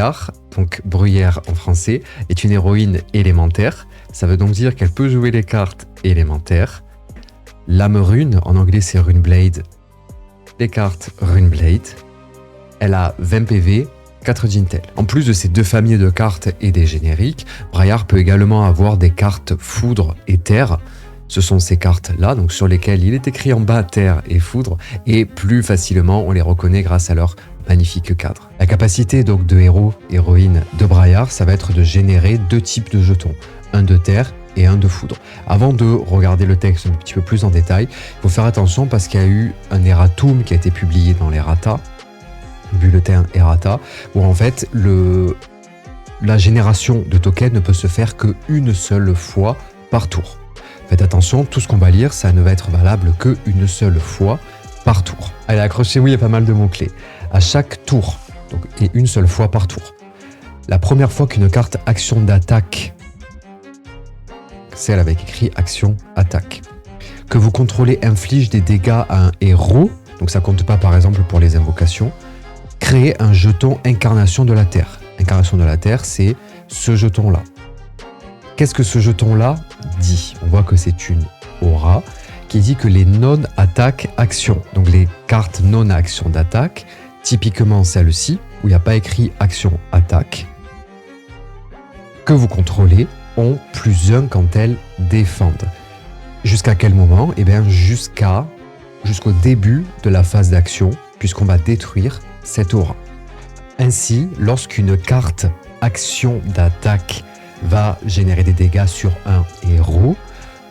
Braillard, donc Bruyère en français, est une héroïne élémentaire. Ça veut donc dire qu'elle peut jouer les cartes élémentaires. Lame rune, en anglais c'est Runeblade, les cartes Runeblade. Elle a 20 PV, 4 d'intel. En plus de ces deux familles de cartes et des génériques, Braillard peut également avoir des cartes foudre et terre. Ce sont ces cartes-là, donc sur lesquelles il est écrit en bas terre et foudre, et plus facilement on les reconnaît grâce à leur magnifique cadre. La capacité donc de héros, héroïne de Braillard, ça va être de générer deux types de jetons, un de terre et un de foudre. Avant de regarder le texte un petit peu plus en détail, il faut faire attention parce qu'il y a eu un erratum qui a été publié dans l'errata, bulletin errata, où en fait la génération de tokens ne peut se faire qu'une seule fois par tour. Faites attention, tout ce qu'on va lire, ça ne va être valable qu'une seule fois par tour. Allez, accrochez-vous, il y a pas mal de mots-clés. À chaque tour, donc, et une seule fois par tour. La première fois qu'une carte action d'attaque, celle avec écrit action attaque, que vous contrôlez inflige des dégâts à un héros, donc ça compte pas par exemple pour les invocations, créez un jeton incarnation de la terre. Incarnation de la terre, c'est ce jeton-là. Qu'est-ce que ce jeton-là dit? On voit que c'est une aura qui dit que les non-attaques actions, donc les cartes non-action d'attaque, typiquement celle-ci, où il n'y a pas écrit action attaque, que vous contrôlez, ont +1 quand elles défendent. Jusqu'à quel moment? Eh bien jusqu'au début de la phase d'action, puisqu'on va détruire cette aura. Ainsi, lorsqu'une carte action d'attaque va générer des dégâts sur un héros,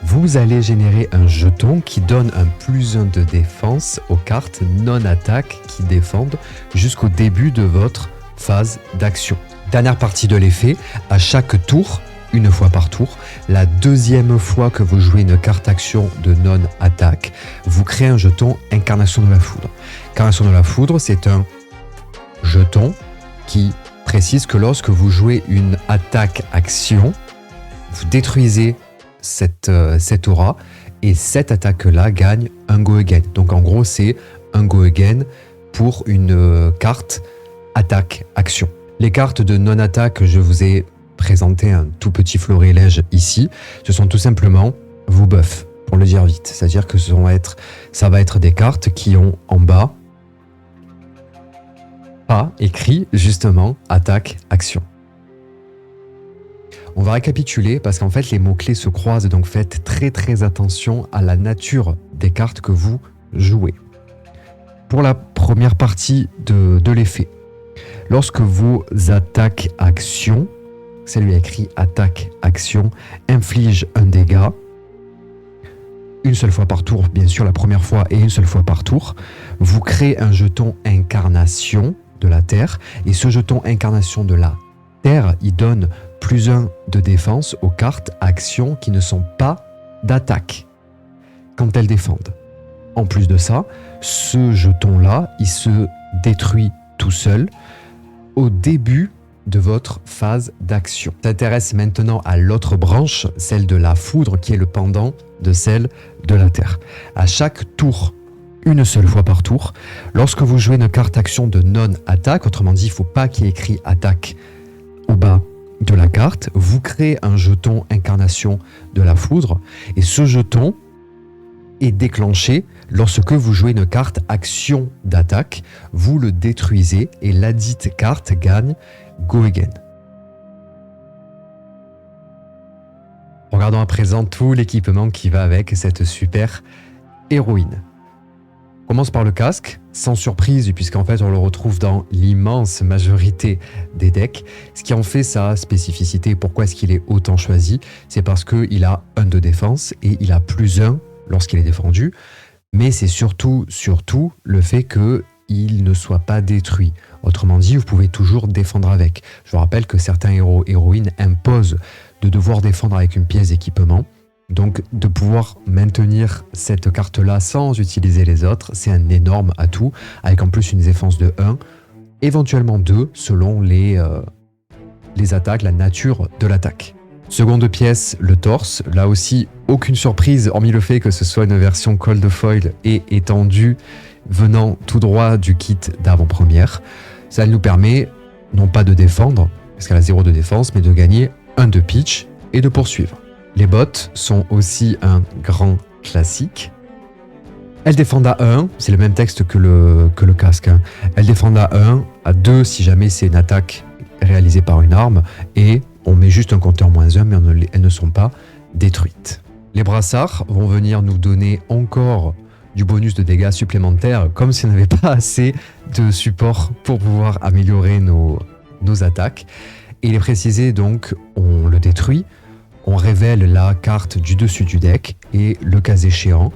vous allez générer un jeton qui donne un +1 de défense aux cartes non-attaque qui défendent jusqu'au début de votre phase d'action. Dernière partie de l'effet, à chaque tour, une fois par tour, la deuxième fois que vous jouez une carte action de non-attaque, vous créez un jeton Incarnation de la Foudre. Incarnation de la Foudre, c'est un jeton qui précise que lorsque vous jouez une attaque action, vous détruisez cette aura et cette attaque-là gagne un go again. Donc en gros, c'est un go again pour une carte attaque action. Les cartes de non-attaque, je vous ai présenté un tout petit florilège ici. Ce sont tout simplement vos buffs, pour le dire vite. C'est-à-dire que ça va être des cartes qui ont en bas pas écrit justement attaque action. On va récapituler parce qu'en fait les mots-clés se croisent, donc faites très attention à la nature des cartes que vous jouez. Pour la première partie de l'effet, lorsque vos attaques actions, c'est lui écrit attaque action, inflige un dégât, une seule fois par tour, bien sûr la première fois et une seule fois par tour, vous créez un jeton incarnation de la terre, et ce jeton incarnation de la terre, il donne +1 de défense aux cartes actions qui ne sont pas d'attaque quand elles défendent. En plus de ça, ce jeton-là, il se détruit tout seul au début de votre phase d'action. On s'intéresse maintenant à l'autre branche, celle de la foudre, qui est le pendant de celle de la terre. À chaque tour, une seule fois par tour, lorsque vous jouez une carte action de non-attaque, autrement dit, il ne faut pas qu'il y ait écrit attaque au bas de la carte, vous créez un jeton incarnation de la foudre, et ce jeton est déclenché lorsque vous jouez une carte action d'attaque, vous le détruisez et ladite carte gagne Go Again. Regardons à présent tout l'équipement qui va avec cette super héroïne. On commence par le casque, sans surprise, puisqu'en fait on le retrouve dans l'immense majorité des decks. Ce qui en fait sa spécificité, pourquoi est-ce qu'il est autant choisi, c'est parce qu'il a 1 de défense et il a +1 lorsqu'il est défendu, mais c'est surtout le fait qu'il ne soit pas détruit. Autrement dit, vous pouvez toujours défendre avec. Je vous rappelle que certains héros héroïnes imposent de devoir défendre avec une pièce d'équipement. Donc de pouvoir maintenir cette carte-là sans utiliser les autres, c'est un énorme atout, avec en plus une défense de 1, éventuellement 2, selon les attaques, la nature de l'attaque. Seconde pièce, le torse. Là aussi, aucune surprise, hormis le fait que ce soit une version cold foil et étendue, venant tout droit du kit d'avant-première. Ça nous permet non pas de défendre, parce qu'elle a 0 de défense, mais de gagner 1 de pitch et de poursuivre. Les bottes sont aussi un grand classique. Elles défendent à 1, c'est le même texte que le casque. Hein. Elles défendent à 1, à 2 si jamais c'est une attaque réalisée par une arme, et on met juste un compteur -1, mais elles ne sont pas détruites. Les brassards vont venir nous donner encore du bonus de dégâts supplémentaires, comme si on n'avait pas assez de support pour pouvoir améliorer nos attaques. Et il est précisé donc, on le détruit, on révèle la carte du dessus du deck, et le cas échéant,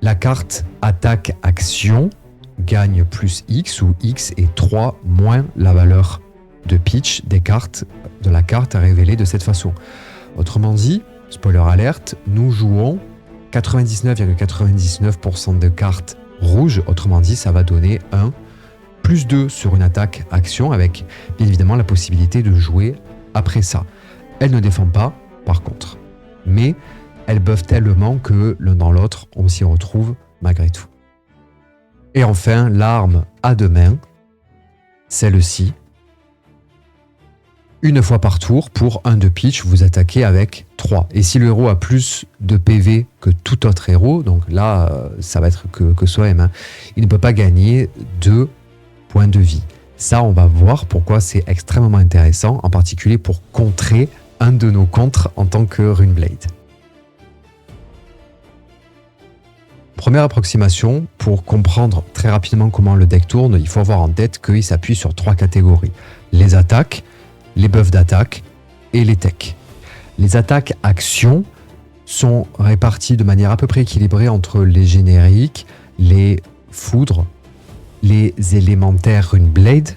la carte attaque action gagne plus X, où X est 3 moins la valeur de pitch des cartes de la carte à révéler de cette façon. Autrement dit, spoiler alerte, nous jouons 99,99% de cartes rouges, autrement dit ça va donner un +2 sur une attaque action avec bien évidemment la possibilité de jouer après ça. Elle ne défend pas par contre, mais elles buffent tellement que l'un dans l'autre on s'y retrouve malgré tout. Et enfin l'arme à deux mains, celle-ci, une fois par tour, pour 1 de pitch, vous attaquez avec 3. Et si le héros a plus de PV que tout autre héros, donc là, ça va être que Soem, hein, il ne peut pas gagner 2 points de vie. Ça, on va voir pourquoi c'est extrêmement intéressant, en particulier pour contrer un de nos contres en tant que Runeblade. Première approximation, pour comprendre très rapidement comment le deck tourne, il faut avoir en tête qu'il s'appuie sur 3 catégories. Les attaques, les buffs d'attaque et les techs. Les attaques actions sont réparties de manière à peu près équilibrée entre les génériques, les foudres, les élémentaires Runeblade,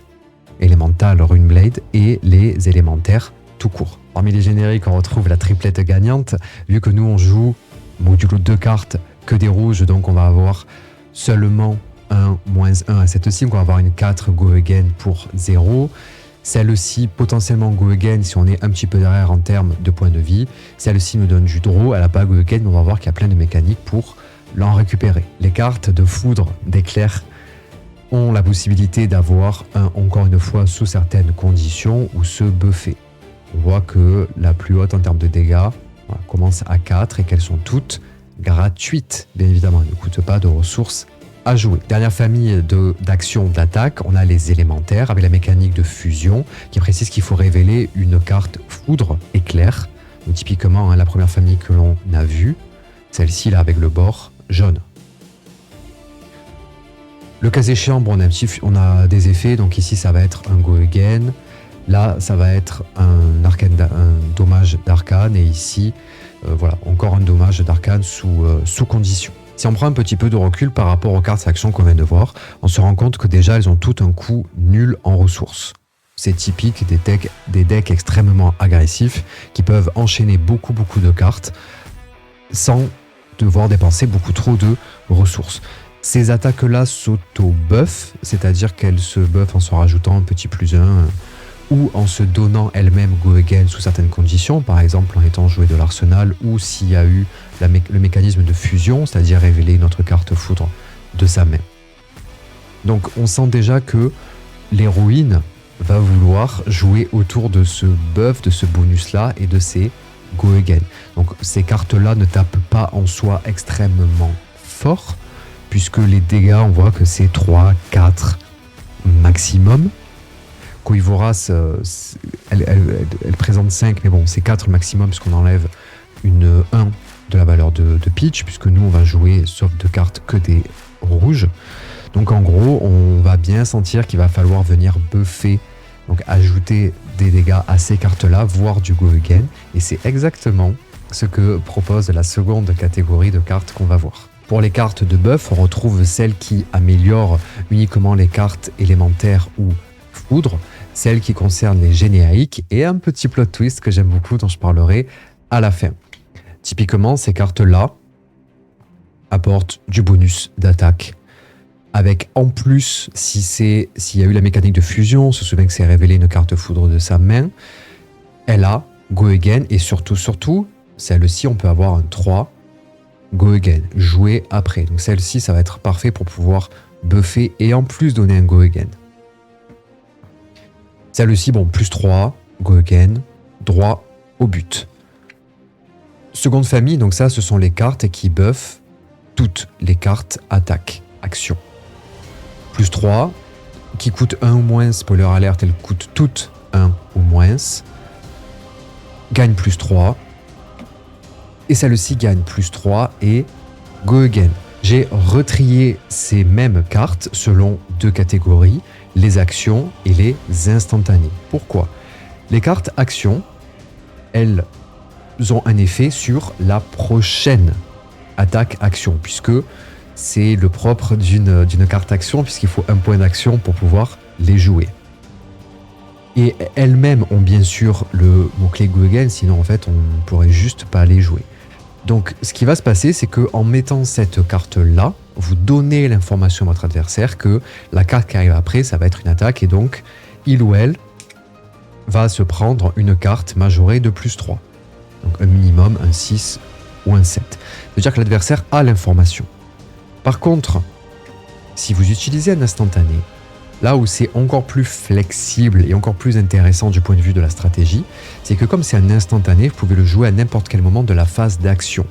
Elemental Runeblade et les élémentaires tout court. Parmi les génériques, on retrouve la triplette gagnante, vu que nous on joue modulo 2 cartes que des rouges, donc on va avoir seulement un -1 à cette-ci, donc on va avoir une 4 Go Again pour 0. Celle-ci, potentiellement Go Again si on est un petit peu derrière en termes de points de vie. Celle-ci nous donne du draw, elle n'a pas Go Again, mais on va voir qu'il y a plein de mécaniques pour l'en récupérer. Les cartes de foudre, d'éclair ont la possibilité d'avoir encore une fois, sous certaines conditions, ou se buffer. On voit que la plus haute en termes de dégâts commence à 4 et qu'elles sont toutes gratuites, bien évidemment. Elles ne coûtent pas de ressources à jouer. Dernière famille d'actions d'attaque, on a les élémentaires avec la mécanique de fusion qui précise qu'il faut révéler une carte foudre éclair. Donc, typiquement, hein, la première famille que l'on a vue, celle-ci là avec le bord jaune. Le cas échéant, bon, on a des effets, donc ici ça va être un Go Again, là ça va être un dommage d'arcane, et ici voilà, encore un dommage d'arcane sous condition. Si on prend un petit peu de recul par rapport aux cartes actions qu'on vient de voir, on se rend compte que déjà elles ont tout un coût nul en ressources. C'est typique des decks extrêmement agressifs qui peuvent enchaîner beaucoup de cartes sans devoir dépenser beaucoup trop de ressources. Ces attaques-là s'auto-buff, c'est-à-dire qu'elles se buffent en se rajoutant un petit +1 ou en se donnant elles-mêmes Go Again sous certaines conditions, par exemple en étant joué de l'arsenal, ou s'il y a eu le mécanisme de fusion, c'est-à-dire révéler une autre carte foudre de sa main. Donc on sent déjà que l'héroïne va vouloir jouer autour de ce buff, de ce bonus-là et de ces Go Again. Donc ces cartes-là ne tapent pas en soi extrêmement fort, puisque les dégâts, on voit que c'est 3, 4 maximum. Koivoras, elle présente 5, mais bon, c'est 4 maximum, puisqu'on enlève une 1 de la valeur de pitch, puisque nous, on va jouer, sauf de cartes, que des rouges. Donc en gros, on va bien sentir qu'il va falloir venir buffer, donc ajouter des dégâts à ces cartes-là, voire du Go Again. Et c'est exactement ce que propose la seconde catégorie de cartes qu'on va voir. Pour les cartes de buff, on retrouve celles qui améliorent uniquement les cartes élémentaires ou foudre, celles qui concernent les génériques et un petit plot twist que j'aime beaucoup dont je parlerai à la fin. Typiquement, ces cartes-là apportent du bonus d'attaque. Avec en plus, s'il y a eu la mécanique de fusion, on se souvient que c'est révélé une carte foudre de sa main, elle a Go Again et surtout, celle-ci, on peut avoir un 3 Go Again, jouer après. Donc celle-ci, ça va être parfait pour pouvoir buffer et en plus donner un Go Again. Celle-ci, bon, plus 3, go again, droit au but. Seconde famille, donc ça, ce sont les cartes qui buffent toutes les cartes attaque, action. Plus 3, qui coûte 1 ou moins, spoiler alert, elles coûtent toutes 1 ou moins. Gagne plus 3. Et celle-ci gagne plus 3 et go again. J'ai retrié ces mêmes cartes selon 2 catégories, les actions et les instantanées. Pourquoi ? Les cartes actions, elles ont un effet sur la prochaine attaque-action, puisque c'est le propre d'une carte action, puisqu'il faut un point d'action pour pouvoir les jouer. Et elles-mêmes ont bien sûr le mot-clé go again, sinon en fait on ne pourrait juste pas les jouer. Donc ce qui va se passer, c'est qu'en mettant cette carte-là, vous donnez l'information à votre adversaire que la carte qui arrive après, ça va être une attaque, et donc il ou elle va se prendre une carte majorée de plus 3. Donc un minimum, un 6 ou un 7. Ça veut dire que l'adversaire a l'information. Par contre, si vous utilisez un instantané, là où c'est encore plus flexible et encore plus intéressant du point de vue de la stratégie, c'est que comme c'est un instantané, vous pouvez le jouer à n'importe quel moment de la phase d'action.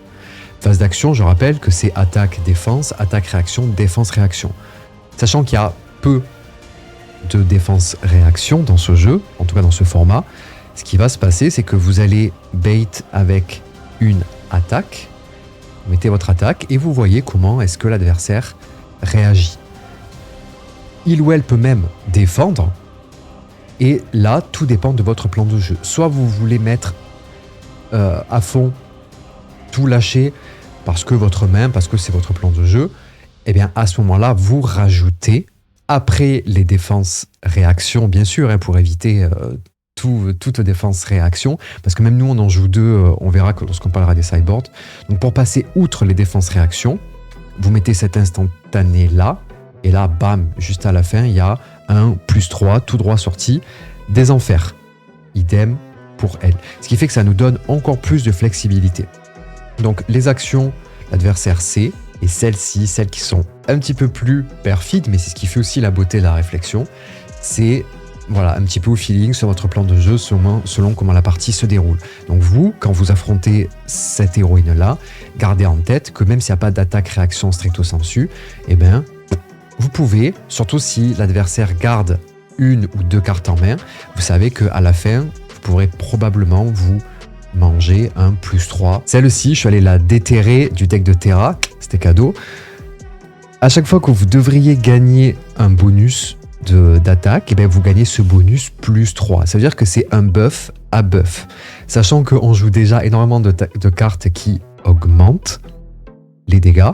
Phase d'action, je rappelle que c'est attaque-défense, attaque-réaction, défense-réaction. Sachant qu'il y a peu de défense-réaction dans ce jeu, en tout cas dans ce format, ce qui va se passer, c'est que vous allez bait avec une attaque, vous mettez votre attaque et vous voyez comment est-ce que l'adversaire réagit. Il ou elle peut même défendre, et là, tout dépend de votre plan de jeu. Soit vous voulez mettre à fond, tout lâcher, parce que votre main, parce que c'est votre plan de jeu, et bien à ce moment-là, vous rajoutez, après les défenses-réactions, bien sûr, hein, pour éviter toute défense-réaction, parce que même nous, on en joue 2, on verra lorsqu'on parlera des sideboards. Donc pour passer outre les défenses-réactions, vous mettez cet instantané-là, et là, bam, juste à la fin, il y a un plus 3, tout droit sorti, des enfers. Idem pour elle. Ce qui fait que ça nous donne encore plus de flexibilité. Donc les actions, l'adversaire sait, et celles-ci, celles qui sont un petit peu plus perfides, mais c'est ce qui fait aussi la beauté de la réflexion, c'est voilà, un petit peu au feeling sur votre plan de jeu selon comment la partie se déroule. Donc vous, quand vous affrontez cette héroïne-là, gardez en tête que même s'il n'y a pas d'attaque-réaction stricto sensu, eh bien, vous pouvez, surtout si l'adversaire garde une ou 2 cartes en main, vous savez qu'à la fin, vous pourrez probablement vous manger un plus 3. Celle-ci, je suis allé la déterrer du deck de Terra, c'était cadeau. À chaque fois que vous devriez gagner un bonus d'attaque, et bien vous gagnez ce bonus plus 3. Ça veut dire que c'est un buff à buff. Sachant qu'on joue déjà énormément de cartes qui augmentent les dégâts,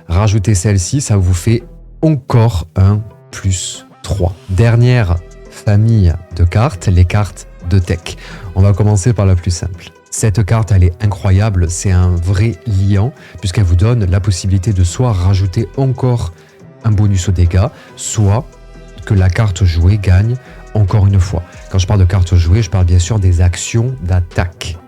rajoutez celle-ci, ça vous fait encore un plus 3. Dernière famille de cartes, les cartes de tech. On va commencer par la plus simple. Cette carte, elle est incroyable, c'est un vrai liant, puisqu'elle vous donne la possibilité de soit rajouter encore un bonus aux dégâts, soit que la carte jouée gagne encore une fois. Quand je parle de cartes jouées, je parle bien sûr des actions d'attaque.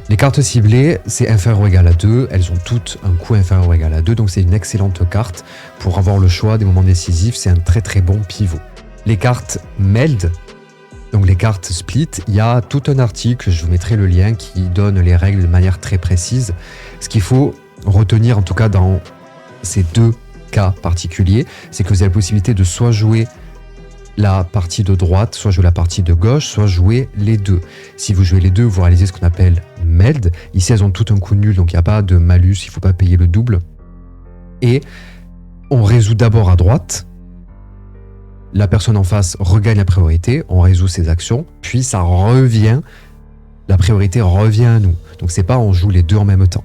Les cartes ciblées, c'est inférieur ou égal à 2, elles ont toutes un coût inférieur ou égal à 2, donc c'est une excellente carte pour avoir le choix des moments décisifs, c'est un très très bon pivot. Les cartes meld, donc les cartes split, il y a tout un article, je vous mettrai le lien, qui donne les règles de manière très précise. Ce qu'il faut retenir en tout cas dans ces 2 cas particuliers, c'est que vous avez la possibilité de soit jouer la partie de droite, soit jouer la partie de gauche, soit jouer les 2. Si vous jouez les 2, vous réalisez ce qu'on appelle meld. Ici, elles ont tout un coup nul, donc il n'y a pas de malus, il ne faut pas payer le double. Et on résout d'abord à droite. La personne en face regagne la priorité, on résout ses actions, puis ça revient, la priorité revient à nous. Donc c'est pas on joue les 2 en même temps.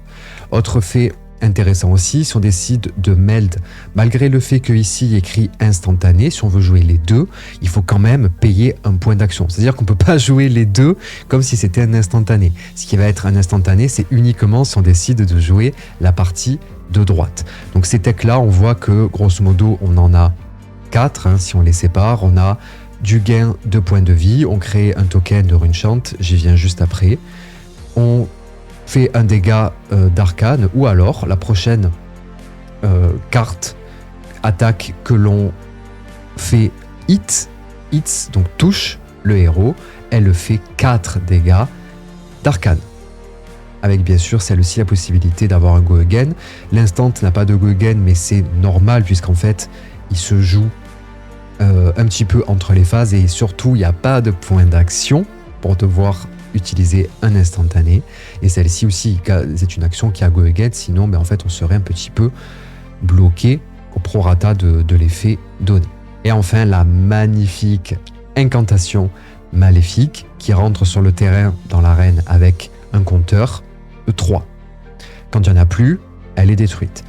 Autre fait intéressant aussi, si on décide de meld, malgré le fait qu'ici il y a écrit instantané, si on veut jouer les 2, il faut quand même payer un point d'action. C'est-à-dire qu'on ne peut pas jouer les 2 comme si c'était un instantané. Ce qui va être un instantané, c'est uniquement si on décide de jouer la partie de droite. Donc ces decks-là, on voit que grosso modo, on en a 4, si on les sépare. On a du gain de points de vie, on crée un token de Runechant, j'y viens juste après. On fait un dégât d'arcane, ou alors la prochaine carte attaque que l'on fait hits, donc touche, le héros, elle fait 4 dégâts d'arcane. Avec bien sûr celle-ci la possibilité d'avoir un go again. L'instant n'a pas de go again, mais c'est normal puisqu'en fait il se joue un petit peu entre les phases et surtout il n'y a pas de point d'action pour devoir utiliser un instantané. Et celle-ci aussi, c'est une action qui a go again, sinon en fait on serait un petit peu bloqué au prorata de l'effet donné. Et enfin la magnifique incantation maléfique qui rentre sur le terrain dans l'arène avec un compteur de 3. Quand il n'y en a plus, elle est détruite.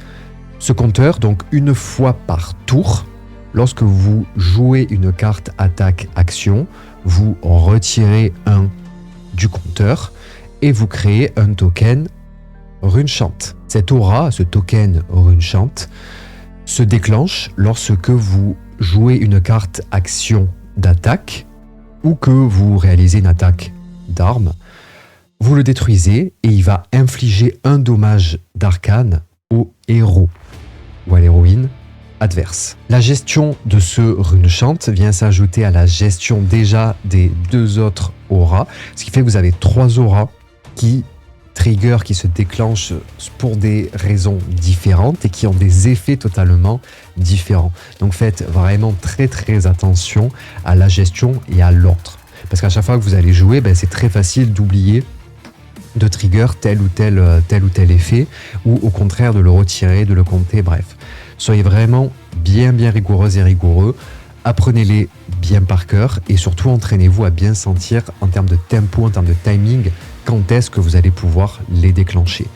Ce compteur, donc une fois par tour, lorsque vous jouez une carte attaque-action, vous retirez un du compteur et vous créez un token Runechant. Cette aura, ce token Runechant, se déclenche lorsque vous jouez une carte action d'attaque ou que vous réalisez une attaque d'arme. Vous le détruisez et il va infliger un dommage d'arcane au héros ou à l'héroïne adverse. La gestion de ce Runechant vient s'ajouter à la gestion déjà des 2 autres auras, ce qui fait que vous avez 3 auras qui se déclenchent pour des raisons différentes et qui ont des effets totalement différents. Donc faites vraiment très très attention à la gestion et à l'ordre. Parce qu'à chaque fois que vous allez jouer, c'est très facile d'oublier de trigger tel ou tel effet, ou au contraire de le retirer, de le compter, bref. Soyez vraiment bien rigoureuses et rigoureux, apprenez-les bien par cœur et surtout entraînez-vous à bien sentir en termes de tempo, en termes de timing, quand est-ce que vous allez pouvoir les déclencher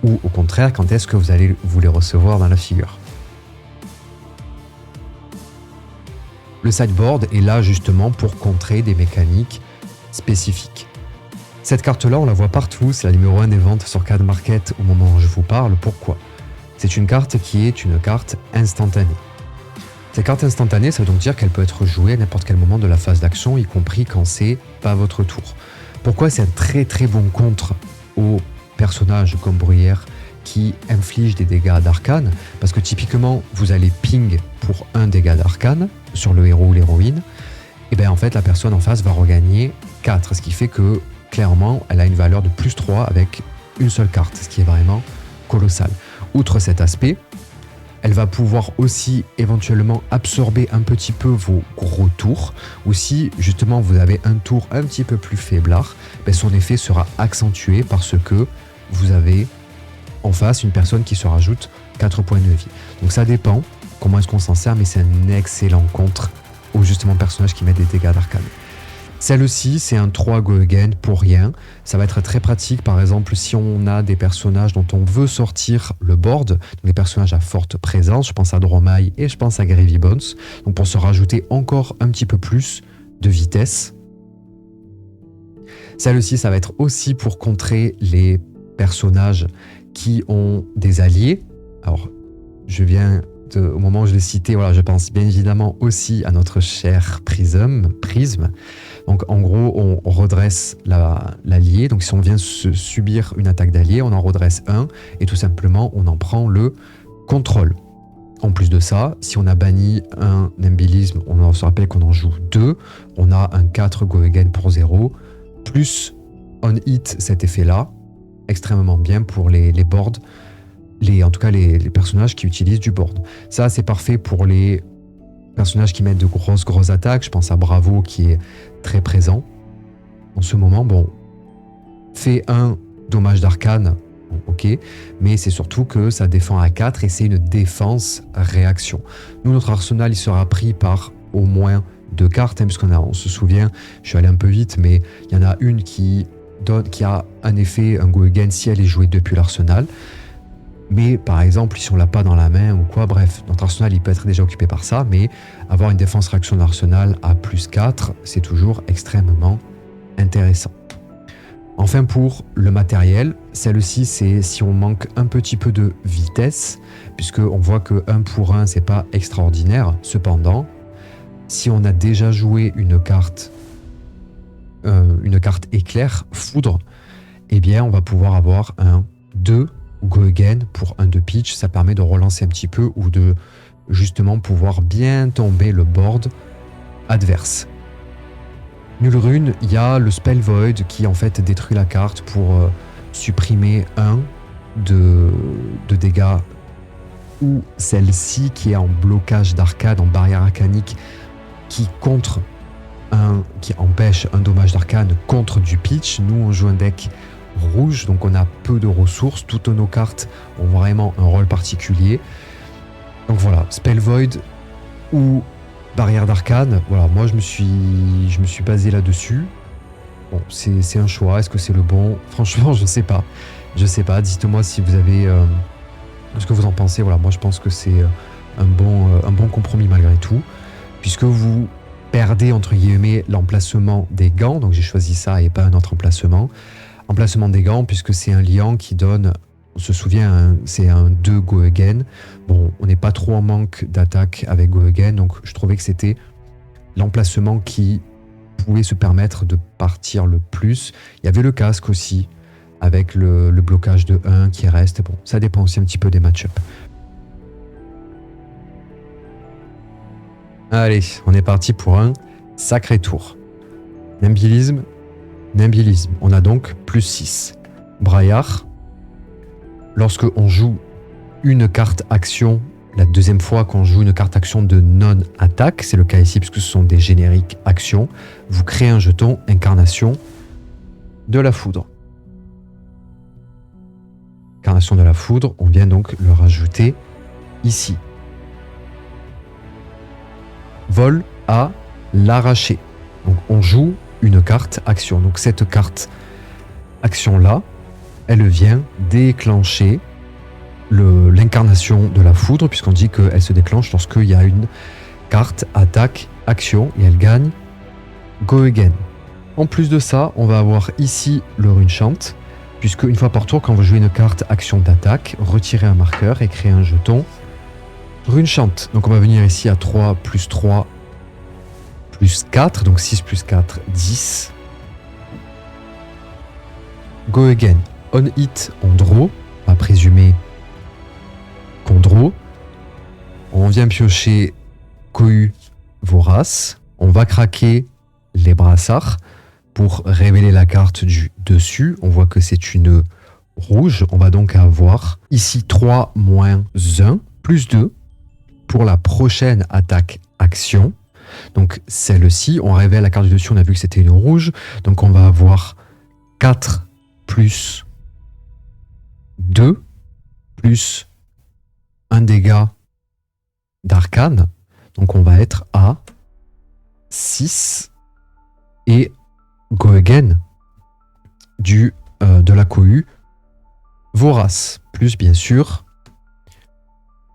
ou au contraire, quand est-ce que vous allez vous les recevoir dans la figure. Le sideboard est là justement pour contrer des mécaniques spécifiques. Cette carte-là, on la voit partout, c'est la numéro 1 des ventes sur Card Market au moment où je vous parle. Pourquoi ? C'est une carte qui est une carte instantanée. Cette carte instantanée, ça veut donc dire qu'elle peut être jouée à n'importe quel moment de la phase d'action, y compris quand c'est pas votre tour. Pourquoi c'est un très très bon contre aux personnages comme Bruyère qui infligent des dégâts d'arcane? Parce que typiquement, vous allez ping pour un dégât d'arcane sur le héros ou l'héroïne, et bien en fait la personne en face va regagner 4, ce qui fait que clairement elle a une valeur de plus 3 avec une seule carte, ce qui est vraiment colossal. Outre cet aspect, elle va pouvoir aussi éventuellement absorber un petit peu vos gros tours, ou si justement vous avez un tour un petit peu plus faiblard, son effet sera accentué parce que vous avez en face une personne qui se rajoute 4 points de vie. Donc ça dépend comment est-ce qu'on s'en sert, mais c'est un excellent contre aux justement personnages qui mettent des dégâts d'arcane. Celle-ci, c'est un 3 go again pour rien. Ça va être très pratique, par exemple, si on a des personnages dont on veut sortir le board, donc des personnages à forte présence, je pense à Dromai et je pense à Gravy Bones, donc pour se rajouter encore un petit peu plus de vitesse. Celle-ci, ça va être aussi pour contrer les personnages qui ont des alliés. Alors, au moment où je l'ai cité, voilà, je pense bien évidemment aussi à notre cher Prism. Donc en gros, on redresse l'allié. Donc si on vient subir une attaque d'allié, on en redresse un et tout simplement on en prend le contrôle. En plus de ça, si on a banni un embilisme, on se rappelle qu'on en joue 2. On a un 4 go again pour 0. Plus on hit cet effet-là, extrêmement bien pour les boards. En tout cas les personnages qui utilisent du board. Ça, c'est parfait pour les personnages qui mettent de grosses attaques. Je pense à Bravo qui est très présent. En ce moment, fait un dommage d'arcane, ok, mais c'est surtout que ça défend à 4 et c'est une défense réaction. Nous, notre arsenal, il sera pris par au moins 2 cartes, puisqu'on se souvient, je suis allé un peu vite, mais il y en a une qui a un effet, un go again si elle est jouée depuis l'arsenal. Mais par exemple, si on l'a pas dans la main ou quoi, bref, notre arsenal il peut être déjà occupé par ça, mais avoir une défense réaction de l'arsenal à plus 4, c'est toujours extrêmement intéressant. Enfin, pour le matériel, celle-ci, c'est si on manque un petit peu de vitesse, puisqu'on voit que 1 pour 1, c'est pas extraordinaire. Cependant, si on a déjà joué une carte éclair, foudre, eh bien, on va pouvoir avoir un 2 go again pour un de pitch. Ça permet de relancer un petit peu ou de justement pouvoir bien tomber le board adverse. Nulle rune, il y a le Spell Void qui en fait détruit la carte pour supprimer 1 de dégâts, ou celle-ci qui est en blocage d'arcade, en barrière arcanique, qui empêche un dommage d'arcane contre du pitch. Nous on joue un deck rouge, donc on a peu de ressources, toutes nos cartes ont vraiment un rôle particulier. Donc voilà, Spell Void ou barrière d'arcane, voilà, moi je me suis basé là-dessus. Bon, c'est un choix, est-ce que c'est le bon? Franchement, je sais pas, dites-moi si vous avez ce que vous en pensez. Voilà, moi je pense que c'est un bon compromis malgré tout, puisque vous perdez entre guillemets l'emplacement des gants, donc j'ai choisi ça et pas un autre emplacement des gants, puisque c'est un liant qui donne, on se souvient, c'est un 2 Go Again. Bon, on n'est pas trop en manque d'attaque avec Go Again, donc je trouvais que c'était l'emplacement qui pouvait se permettre de partir le plus. Il y avait le casque aussi, avec le blocage de 1 qui reste. Bon, ça dépend aussi un petit peu des match-up. Allez, on est parti pour un sacré tour. Nimbylisme. On a donc plus 6. Braillard. Lorsque on joue une carte action, la deuxième fois qu'on joue une carte action de non-attaque, c'est le cas ici puisque ce sont des génériques actions, vous créez un jeton Incarnation de la Foudre. Incarnation de la Foudre, on vient donc le rajouter ici. Vol à l'arracher. Donc on joue une carte action. Donc cette carte action là, elle vient déclencher l'incarnation de la foudre, puisqu'on dit qu'elle se déclenche lorsqu'il y a une carte attaque action et elle gagne Go Again. En plus de ça, on va avoir ici le Runechant, puisque une fois par tour, quand vous jouez une carte action d'attaque, retirez un marqueur et créez un jeton Runechant. Donc on va venir ici à 3 plus 3 plus 4, donc 6 plus 4, 10. Go Again. On hit, on draw. On va présumer qu'on draw. On vient piocher Cohue Vorace. On va craquer les brassards pour révéler la carte du dessus. On voit que c'est une rouge. On va donc avoir ici 3 moins 1 plus 2 pour la prochaine attaque action. Donc celle-ci, on révèle la carte du dessus, on a vu que c'était une rouge. Donc on va avoir 4 plus 2 plus un dégât d'arcane. Donc on va être à 6 et Go Again de la cohue Vorace. Plus bien sûr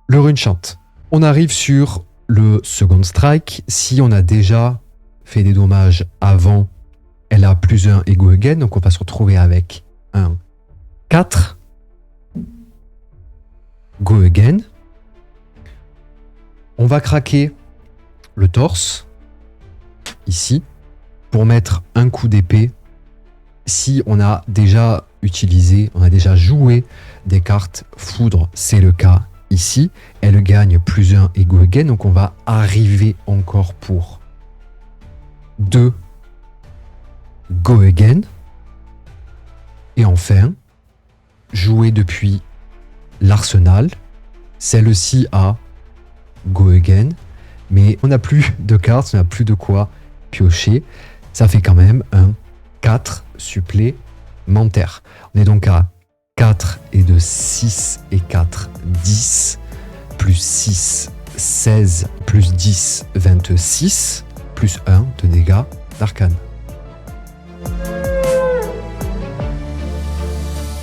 le Runechant. On arrive sur le second strike. Si on a déjà fait des dommages avant, elle a plus 1 et Go Again. Donc on va se retrouver avec un 4 Go Again. On va craquer le torse ici pour mettre un coup d'épée. Si on a déjà utilisé, on a déjà joué des cartes foudre, c'est le cas ici. Elle gagne plus 1 et Go Again. Donc on va arriver encore pour 2 Go Again. Et enfin, jouer depuis l'arsenal. Celle-ci a Go Again. Mais on n'a plus de cartes, on n'a plus de quoi piocher. Ça fait quand même un 4 supplémentaire. On est donc à 4 et de 6 et 4, 10, plus 6, 16, plus 10, 26, plus 1 de dégâts d'arcane.